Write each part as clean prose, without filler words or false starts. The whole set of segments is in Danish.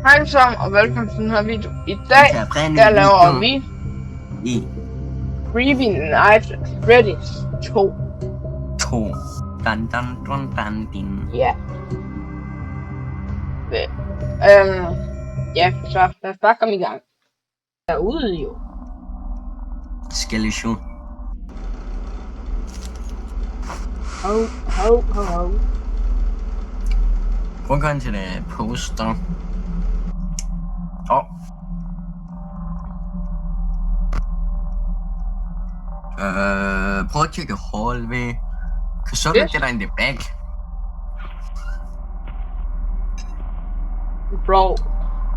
Hej sammen og velkommen til den her video. I dag der laver vi Freebie Night at Freddy's 2. Ja. Ja, så lad os bare komme i gang. Derude jo. Skeleton. Ho. Prøv at gå ind til det poster. Prøv at tjekke hallway. Cause so look in the back. Bro,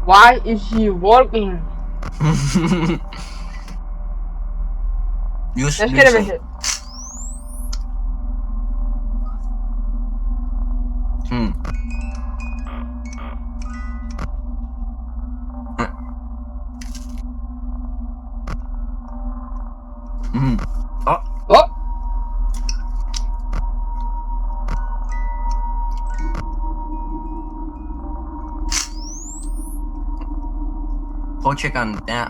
why is he walking? Let's get a visit. Prøv at tjekke den der.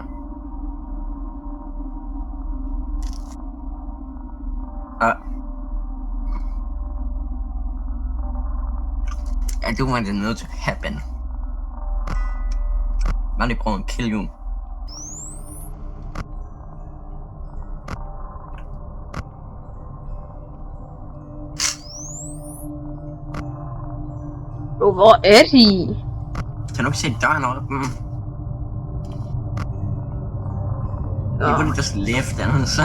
I do want to know to happen. Money prøv at kill you. Hvor er de? Kan du ikke se døren åben? You wouldn't just leave them, so.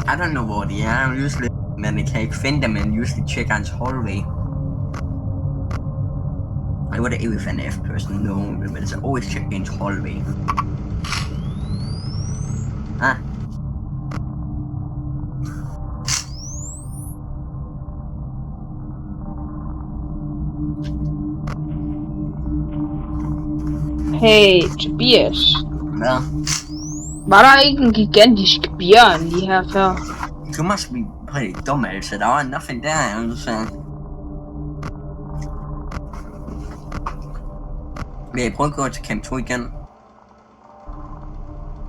I don't know what they are. Usually, when I can't find them and usually check on hallway. I would if an F person know, but it's always check in hallway. Hey, Tobias. Hvad? Var der ikke en gigantisk bjørn lige her før? You must be pretty dumb, altså. Der var nothing der, altså. Vil jeg prøve at gå til camp 2 igen?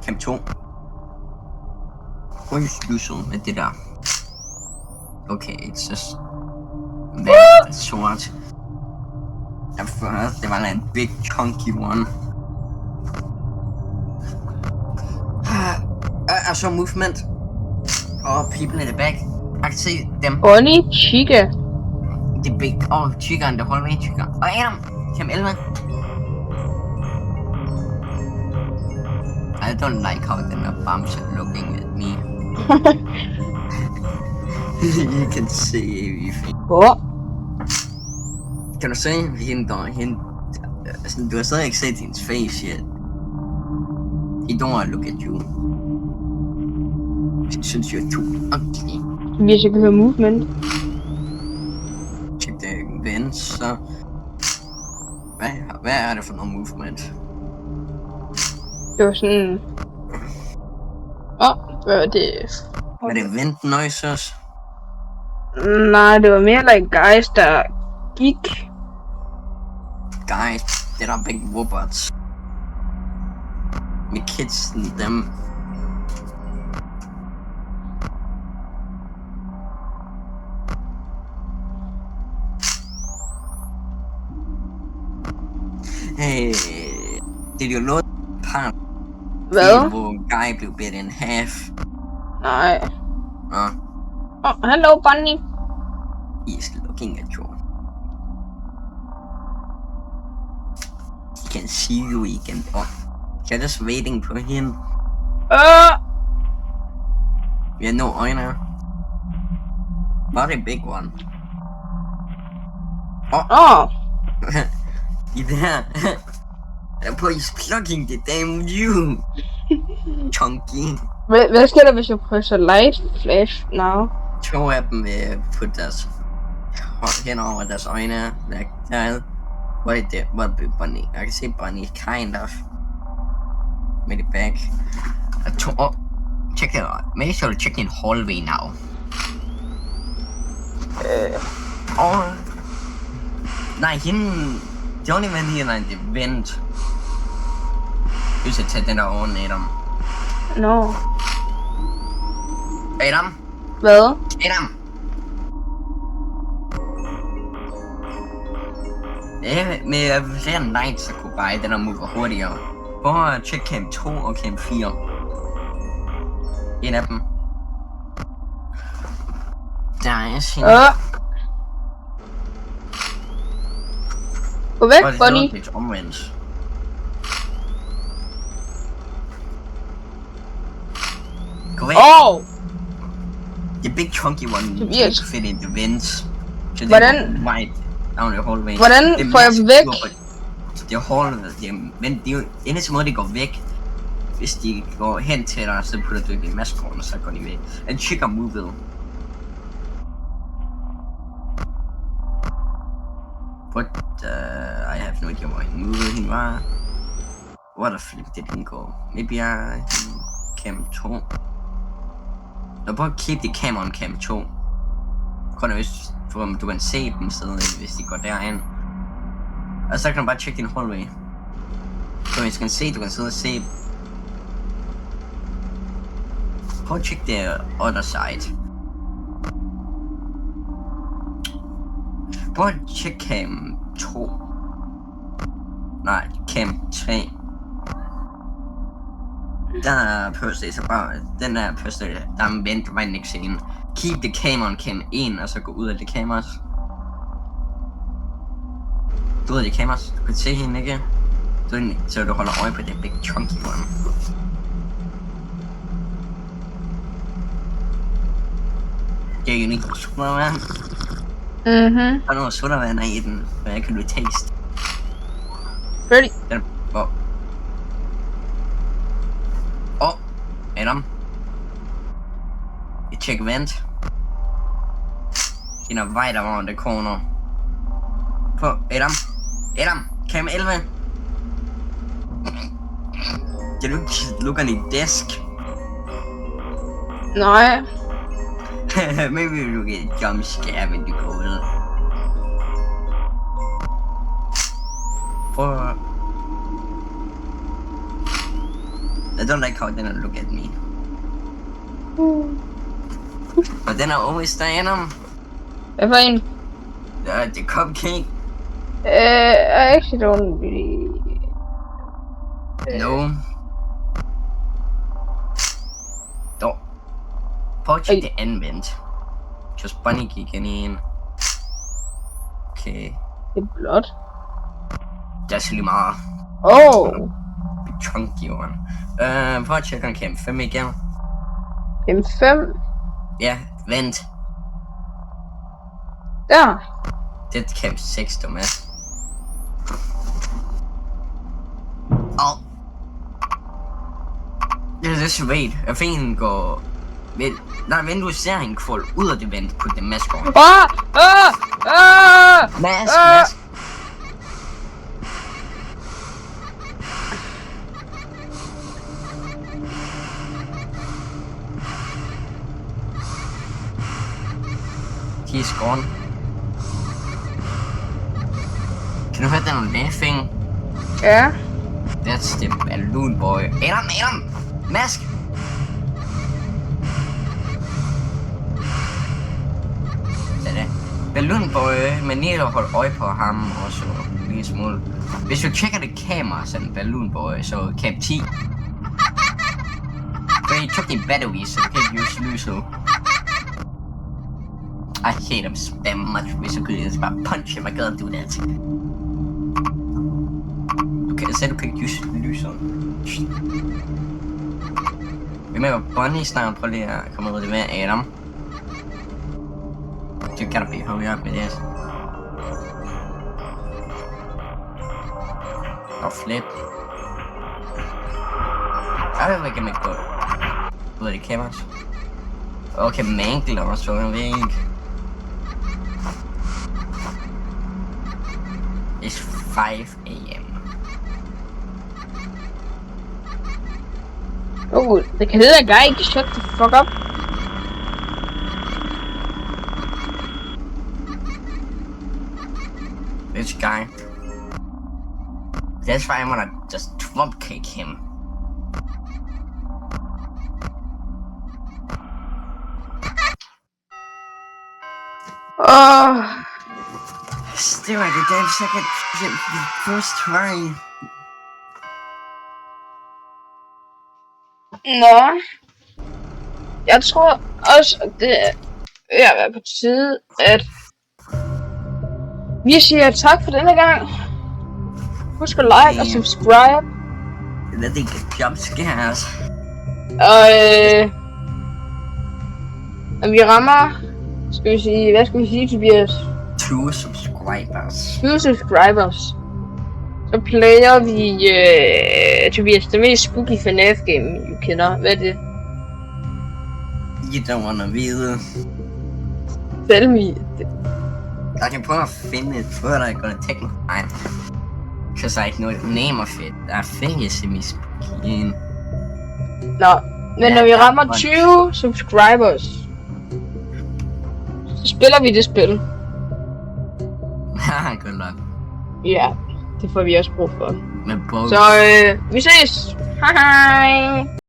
Camp 2. Prøv at sluse med det der. Okay, it's just... That's sort. At first, det var en big chunky one. I saw movement. People in the back. I can see them. Bonnie, Chica. The big, Chica in the hallway, Chica. Adam, Cam 11. I don't like how the bumps are looking at me. You can see everything. Kan du se hende? Altså, du har stadig ikke set hendes face yet. He don't want to look at you. She synes you're too ugly. Hvis jeg kan høre movement. Check the events, så... Hvad er det for noget movement? Det var sådan... hvad var det? Var det event noises? Nej, det var mere like guys, der gik. Guys, there are big robots. With kids in them. Hey, did you load part? Hvad? Hvor guy blev bit in half. Nej. Hello, Bunny. He's looking at you. He can see you, he can... You're just waiting for him. We have no øjne. Not a big one. Yeah. Boy, he's plugging the damn you. Chunky. Hvad sker der, hvis jeg presser light flash now? To af dem vil putte deres hånd hen over deres øjne. Like that. What Bunny? I can see Bunny kind of. Made it back. Check it out. Make sure to check in hallway now. Nej, hende... The only man here like the vent. Du skal tage den der oven, Adam. No. Adam? Hvad? Adam! Ja, med flere nights, så kunne bare den her move hurtigere. Prøv at tjekke camp 2 og camp 4. En af dem. Der er sin... Gå væk, Bonnie. Det er omvendt. Gå væk. The big chunky one. Yes. Fit in the vents. Hvordan? Hvordan får jeg dem væk? Det er hallway. Men det er jo eneste måde, de går væk. Hvis de går hen til dig, så putter du i maskeren, og så går de væk. And check out move. But I have no idea why he moved. He was. What the flip did he go? Maybe I camp 2. No, but keep the cam on camp 2. Kun hvis du kan se dem sidde, hvis de går derind. Og så kan du bare tjekke din hallway. Så hvis du kan se, du kan sidde og se. Prøv at tjekke the other side. Prøv at tjekke cam 2. Nej, cam 3. Der er personligt, så bare den der personligt, der er en vent, du var ikke se ind. Keep the camera on cam 1, og så gå ud af det cameras. Du ved de cameras, du kan se hende, ikke? Så du holder øje på det big chunky one. Det er unikt sodavand. Mhm. Der er noget sodavand i den, hvad kan du taste? Ready? Den, Adam. You check vent. In a right around the corner. På Adam. Cam 11. Kan du ikke lukke den i desk? Nej. Maybe you get jump scare when you go with. Prøv. I don't like how they don't look at me. But then I always stay in them. Hvad for en? The cupcake. I actually don't really... No. Prøv at tjekke det anvendt. Just bunny gik ind i en. Okay. Det er blot. Det er så lige meget. Big chunky one. Prøv at tjekke camp 5 igen. Camp 5? Ja, vent. Der. Det er camp 6, du med. Det er så wait. Jeg fik hende gå... Nej, men du ser hende kvold ud af det vent på det mask on. Mask. He's gone. Kan du høre den laughing? Ja. That's the balloon boy. Adam! Mask! Balloon boy, men lige at holde øje på ham også en lille smule. Hvis du tjekker det kamera, sådan Balloon boy, så camp 10. For he took the batteries, so you can't use lyset. I hate him damn much, hvis jeg kunne just bare punch him, I gotta do that. Okay, jeg sagde du kan ikke use lyset. Vi med Bonnie snart, prøv lige at komme ud af det med Adam. You gotta be hurry up with this. Or flip. I don't think I can make good. Bloody cameras. Okay, mangle or so en væg. It's 5 AM. Oh, the killer guy, shut the fuck up. This guy. That's why I wanna just drop kick him. Still, I did that second first try. Nå. Jeg tror også, at det er være på tide, at vi siger tak for denne gang. Husk at like og subscribe. That they get jump scares. Og vi rammer, hvad skal vi sige, Tobias? 2 subscribers. 2 subscribers. Så player vi, Tobias, det mest spooky FNAF game, du kender. Hvad er det? You don't wanna vide. Tell me. I can prøve at finde et, but I'm gonna take my time. Cause I know the name of it. I think it's in spooky. Nå, men når vi rammer 20 subscribers, så spiller vi det spil. Haha, good luck. Ja, det får vi også brug for. Med both. Så vi ses! Hej hej!